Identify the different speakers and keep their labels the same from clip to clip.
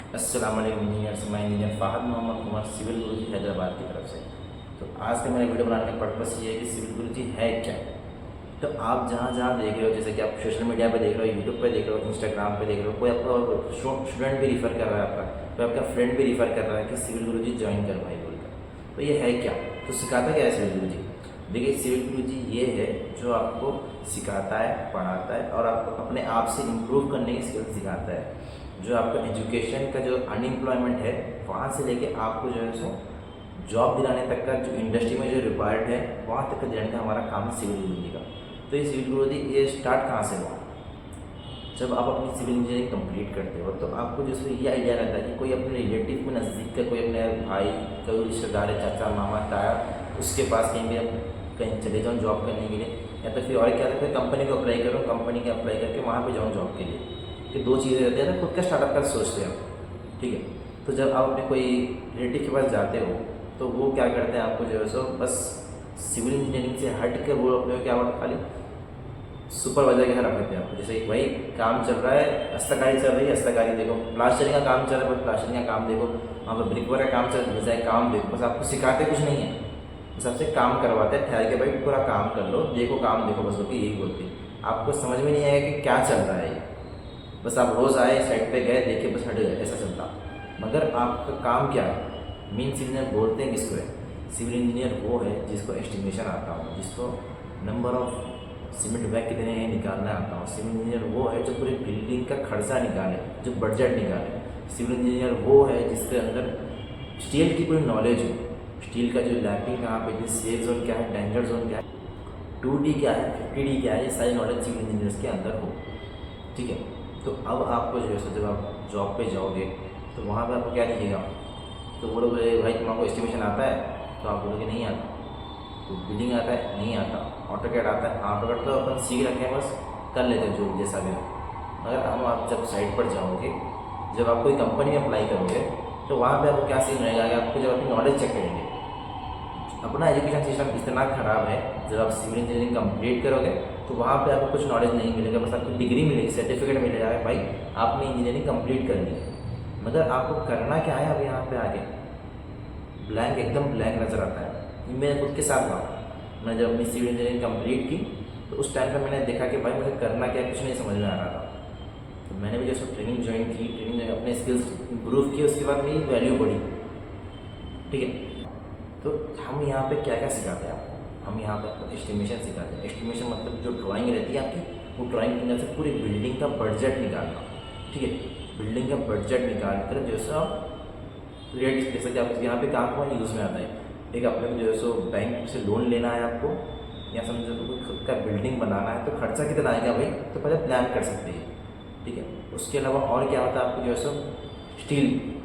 Speaker 1: अस्सलाम वालेकुम इंजीनियर्स, मैं इंजीनियर फ़ाहद मोहम्मद कुमार सिविल गुरुजी हैदराबाद की तरफ से। तो आज का मेरा वीडियो बनाने का पर्पस ये है कि सिविल गुरुजी है क्या। तो आप जहाँ जहाँ देख रहे हो, जैसे कि आप सोशल मीडिया पे देख रहे हो, यूट्यूब पे देख रहे हो, इंस्टाग्राम पे देख रहे हो, कोई आपका स्टूडेंट भी रिफ़र कर रहा है, आपका कोई आपका फ्रेंड भी रिफ़र कर रहा है कि सिविल गुरुजी ज्वाइन कर भाई बोलकर। तो ये है क्या, तो सिखाता क्या है सिविल गुरुजी। देखिए, सिविल गुरुजी ये है जो आपको सिखाता है, पढ़ाता है और आपको अपने आप से इम्प्रूव करने की स्किल सिखाता है। जो आपका एजुकेशन का जो अनएम्प्लॉयमेंट है वहाँ से लेके आपको जो है सो जॉब दिलाने तक का, जो इंडस्ट्री में जो रिक्वायर्ड है वहाँ तक का दिलाने का हमारा काम है सिविल गुरुजी का। तो ये सिविल गुरुजी ये स्टार्ट कहाँ से हुआ, जब आप अपनी सिविल इंजीनियरिंग कंप्लीट करते हो तो आपको जैसे ये आइडिया रहता है कि कोई अपने रिलेटिव में नज़दीक का, कोई अपने भाई, कोई रिश्तेदार है, चाचा मामा ताया, उसके पास कहीं भी आप कहीं चले जाऊँ जॉब करने के लिए, या तो फिर और क्या रहता है कंपनी को अप्लाई करो, कंपनी के अप्लाई करके वहाँ पर जाऊँ जॉब के लिए। ये दो चीज़ें रहती है ना, खुद का स्टार्टअप का सोचते हो, ठीक है। तो जब आप अपने कोई रिलेटिव के पास जाते हो तो वो क्या करते हैं, आपको जो है सो बस सिविल इंजीनियरिंग से हट कर वो अपने क्या खाली सुपरवाइजर के यहाँ रख देते हैं आपको। जैसे भाई काम चल रहा है, हस्तकारी चल रही है, हस्तकारी देखो, प्लास्टरिंग का काम चल रहा है, प्लास्टरिंग का काम देखो, वहाँ पर ब्रिकवर्क का काम चल रहा है, काम देखो। बस आपको सिखाते कुछ नहीं है, बस आपसे काम करवाते हैं, ठहर के भाई पूरा काम कर लो, देखो काम देखो, बस होती यही बोलती है। आपको समझ में नहीं आएगा कि क्या चल रहा है ये, बस आप रोज़ आए, साइड पे गए, देखे, बस हट गए, ऐसा चलता। मगर आपका काम क्या है, मेन सिविल इंजीनियर बोलते हैं किसको है, सिविल इंजीनियर वो है जिसको एस्टिमेशन आता हो, जिसको नंबर ऑफ सीमेंट बैग कितने हैं निकालना आता हो। सिविल इंजीनियर वो है जो पूरी बिल्डिंग का खर्चा निकाले, जो बजट निकाले। सिविल इंजीनियर वो है जिसके अंदर स्टील की पूरी नॉलेज हो, स्टील का जो लैपिंग कहाँ पे, सेफ जोन क्या है, डेंजर जोन क्या है, 2D क्या है, 50D क्या है, ये सारी नॉलेज सिविल इंजीनियर्स के अंदर हो, ठीक है। तो अब आपको जो है जब आप जॉब पे जाओगे तो वहाँ पे आपको क्या दिखेगा, तो बोलोगे भाई तुम्हारा एस्टिमेशन आता है, तो आप बोलोगे नहीं आता। तो बिल्डिंग आता है, नहीं आता। ऑटोकैड आता है, ऑटोकैड तो अपन सीख रखे हैं, बस कर लेते हैं जो जैसा भी हो। मगर हम आप जब साइट पर जाओगे, जब आप कोई कंपनी में अप्लाई करोगे तो वहाँ पे आपको क्या सीन रहेगा कि आपको जब अपनी नॉलेज चेक करेंगे। अपना एजुकेशन सिस्टम इतना ख़राब है, जब आप सिविल इंजीनियरिंग कंप्लीट करोगे तो वहाँ पे आपको कुछ नॉलेज नहीं मिलेगा, बस आपको डिग्री मिलेगी, सर्टिफिकेट मिलेगा भाई आपने इंजीनियरिंग कंप्लीट कर ली। मगर आपको करना क्या है, अब यहाँ पे आगे ब्लैंक, एकदम ब्लैंक नज़र आता है। मैं खुद के साथ हुआ, मैं जब अपनी सिविल इंजीनियरिंग कंप्लीट की तो उस टाइम पर मैंने देखा कि भाई मुझे करना क्या है, कुछ नहीं समझ में आ रहा था। तो मैंने भी जैसे ट्रेनिंग ज्वाइन की, ट्रेनिंग में अपने स्किल्स इम्प्रूव किए, उसके बाद मेरी वैल्यू बढ़ी, ठीक है। तो हम यहाँ पे क्या क्या सिखाते हैं आपको, हम यहाँ पे आपको एस्टिमेशन सिखाते हैं। एस्टिमेशन मतलब जो ड्राइंग रहती है आपकी, वो ड्राइंग के अंदर से पूरी बिल्डिंग का बजट निकालना, ठीक है। बिल्डिंग का बजट निकाल कर जैसे आप रेट, जैसे कि आप यहाँ पे कहाँ कहाँ यूज़ में आता है, एक अपने जो है सो बैंक से लोन लेना है आपको, या समझो तो कोई खुद का बिल्डिंग बनाना है, तो खर्चा कितना आएगा भाई, तो पहले प्लान कर सकते हैं, ठीक है। उसके अलावा और क्या होता है, आपको जो है सो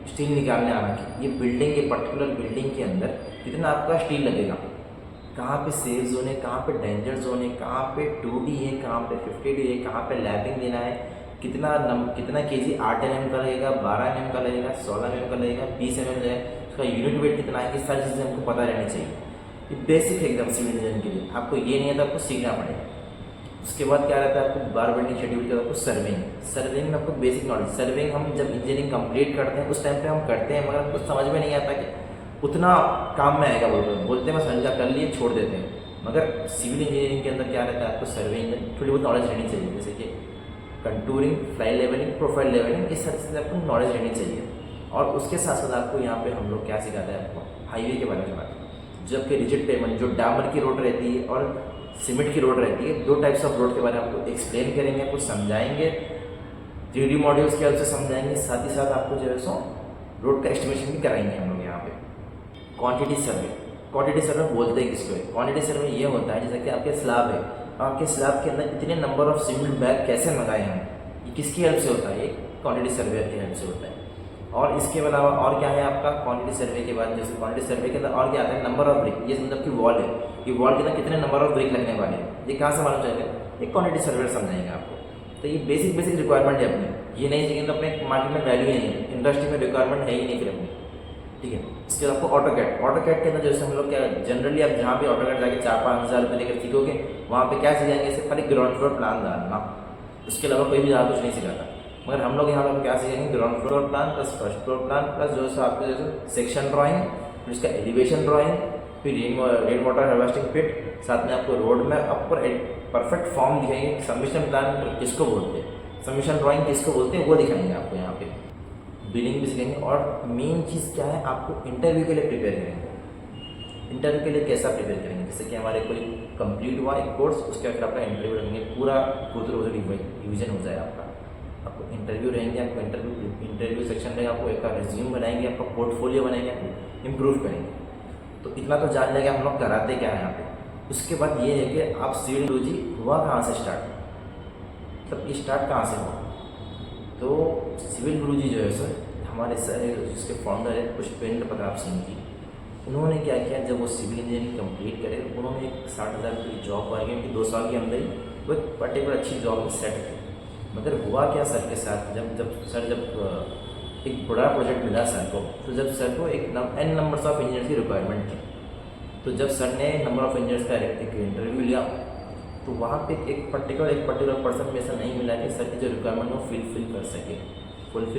Speaker 1: स्टील निकालने आना कि ये बिल्डिंग, ये पर्टिकुलर बिल्डिंग के अंदर कितना आपका स्टील लगेगा, कहाँ पे सेफ जोन है, कहाँ पे डेंजर जोन है, कहाँ पे 2D है, कहाँ पे 50D है, कहाँ पे लैपिंग देना है, कितना केजी 8 mm का लगेगा, 12 mm का लगेगा, 16 mm का लगेगा, 20 mm लगेगा, उसका यूनिट वेट कितना है, इस सारी चीज़ें हमको पता रहनी चाहिए। ये बेसिक है एकदम सिविल इंजीनियरिंग के लिए, आपको ये नहीं है तो आपको सीखना पड़ेगा। उसके बाद क्या रहता है, आपको बार बिल्डिंग शेड्यूल के, आपको सर्वेइंग में आपको बेसिक नॉलेज। सर्वेइंग हम जब इंजीनियरिंग कंप्लीट करते हैं उस टाइम पे हम करते हैं, मगर कुछ समझ में नहीं आता कि उतना काम में आएगा, बोलते हैं बस हल्का कर लिए छोड़ देते हैं। मगर सिविल इंजीनियरिंग के अंदर क्या रहता है, आपको सर्वेइंग में थोड़ी बहुत नॉलेज रहनी चाहिए, जैसे कि contouring, fly levelling, profile levelling, इस सब चीज़ आपको नॉलेज रहनी चाहिए। और उसके साथ साथ आपको यहाँ पे हम लोग क्या सिखाते हैं, आपको हाईवे के बारे में बात, जबकि रिजिड पेमेंट जो डामर की रोड रहती है और सीमेंट की रोड रहती है, दो टाइप्स ऑफ रोड के बारे में आपको एक्सप्लेन करेंगे, आपको समझाएंगे, 3D मॉड्यूल्स के हेल्प से समझाएंगे, साथ ही साथ आपको जो है सो रोड का एस्टिमेशन भी कराएंगे हम लोग यहाँ पे। क्वांटिटी सर्वे बोलते हैं किसको है, क्वांटिटी सर्वे ये होता है जैसे कि आपके स्लैब है, आपके स्लैब के अंदर इतने नंबर ऑफ सीमेंट बैग कैसे मंगाए हैं, ये किसकी हेल्प से होता है, ये क्वांटिटी सर्वे की हेल्प से होता है। और इसके अलावा और क्या है आपका क्वांटिटी सर्वे के बाद, जैसे क्वांटिटी सर्वे के अंदर और क्या आता है, नंबर ऑफ ब्रिक, ये मतलब कि वॉल है, ये वॉल के अंदर कितने नंबर ऑफ ब्रिक लगने वाले हैं, ये कहाँ से मालूम चलेगा, ये क्वांटिटी सर्वे समझाएंगे आपको। तो ये बेसिक रिक्वायरमेंट है अपनी, ये नहीं चाहिए तो अपने मार्केट में वैल्यू ही नहीं है, इंडस्ट्री में रिक्वायरमेंट है ही नहीं फिर अपनी, ठीक है। इसके बाद आपको ऑटोकैड के अंदर जैसे हम लोग क्या जनरली आप जहाँ भी ऑटोकैड जाके 4-5 हज़ार रुपये लेकर सीखोगे, वहाँ पे क्या सिखाएंगे, सिर्फ खाली ग्राउंड फ्लोर प्लान डालना, उसके अलावा कोई भी ज़्यादा कुछ नहीं सिखाता। मगर हम लोग यहाँ पर क्या सीखेंगे, ground floor plan plus first floor plan plus जो है आपको जैसे सेक्शन ड्राइंग, फिर उसका एलिवेशन ड्राइंग, फिर रेन वाटर हार्वेस्टिंग पिट, साथ में आपको रोड मैप, आपको परफेक्ट फॉर्म दिखाएंगे। सबमिशन प्लान किसको बोलते हैं, सबमिशन ड्राइंग किसको बोलते हैं, वो दिखाएंगे आपको यहाँ पे। बिलिंग भी सीखेंगे और मेन चीज़ क्या है, आपको इंटरव्यू के लिए प्रिपेयर करेंगे। इंटरव्यू के लिए कैसा प्रिपेयर करेंगे, जैसे कि हमारे कोई कंप्लीट हुआ एक कोर्स, उसके बाद आपका इंटरव्यू रहेंगे, पूरा रिविजन हो जाए आपका। आपको इंटरव्यू रहेंगे, आपको इंटरव्यू सेक्शन में आपको एक रिज्यूम बनाएंगे, आपका पोर्टफोलियो बनाएंगे, आपको इम्प्रूव करेंगे। तो इतना तो जान लेंगे हम लोग कराते क्या है यहाँ पे। उसके बाद ये है कि आप सिविल टेक्नोलॉजी हुआ कहाँ से स्टार्ट, मतलब ये स्टार्ट कहाँ से हुआ। तो सिविल टेक्नोलॉजी जो है सर, हमारे सर जिसके फाउंडर है पुष्पेंद्र प्रताप सिंह जी, उन्होंने क्या किया, जब वो सिविल इंजीनियरिंग कंप्लीट करे उन्होंने एक 60,000 की जॉब पाई, क्योंकि 2 साल के अंदर ही वो एक पर्टिकुलर अच्छी जॉब में सेट थे। मगर हुआ क्या सर के साथ, जब एक बड़ा प्रोजेक्ट मिला सर को, तो जब सर को एक n नंबर्स ऑफ इंजीनियर की रिक्वायरमेंट थी, तो जब सर ने नंबर ऑफ इंजीनियर्स का एक इंटरव्यू लिया, तो वहाँ पे एक पर्टिकुलर पर्सन में ऐसा नहीं मिला कि सर की जो रिक्वायरमेंट वो फुलफिल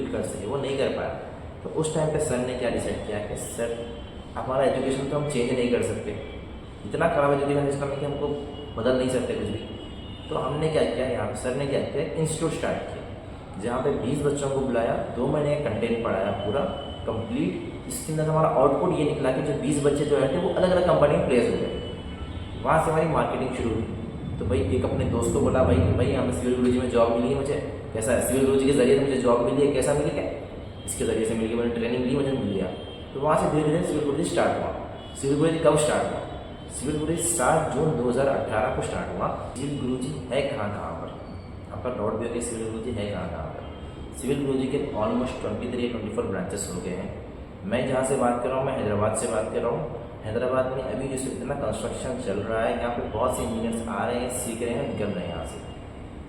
Speaker 1: कर सके, वो नहीं कर पाया। तो उस टाइम पे सर ने क्या डिसाइड किया कि सर हमारा एजुकेशन तो हम चेंज नहीं कर सकते, इतना खराब एजुकेशन सिस्टम है कि हमको बदल नहीं सकते कुछ भी। तो हमने क्या किया, यहाँ पे सर ने क्या किया, इंस्टीट्यूट स्टार्ट किया, जहाँ पे 20 बच्चों को बुलाया, 2 महीने का कंटेंट पढ़ाया पूरा कंप्लीट। इसके अंदर हमारा आउटपुट ये निकला कि जो 20 बच्चे जो है वो अलग अलग कंपनी में प्लेस हो गए। वहाँ से हमारी मार्केटिंग शुरू हुई। तो भाई एक अपने दोस्त को बोला, भाई हमें सिविल टेक्नोलॉजी में जॉब मिली है, मुझे कैसा है, सिविल टेक्नोलॉजी के जरिए से मुझे जॉब मिली है, कैसा मिली, क्या इसके ज़रिए से मिली, मैंने ट्रेनिंग ली, मुझे मिल गया। तो वहाँ से धीरे धीरे सिविल टेक्नोलॉजी स्टार्ट हुआ। सिविल टेक्नोलॉजी कब स्टार्ट हुआ, सिविल टेक्नोलॉजी स्टार्ट जून 2018 को स्टार्ट हुआ। सिविल टेक्नोलॉजी है कहाँ पर, आपका डाउट भी होगा सिविल टेक्नोलॉजी है कहाँ पर। सिविल टेक्नोलॉजी के ऑलमोस्ट 23-24 ब्रांचेस हो गए हैं। मैं जहाँ से बात कर रहा हूँ, मैं हैदराबाद से बात कर रहा हूँ। हैदराबाद में अभी जैसे इतना कंस्ट्रक्शन चल रहा है, यहाँ पे बहुत से इंजीनियर्स आ रहे हैं, सीख रहे हैं, निकल रहे हैं यहाँ से।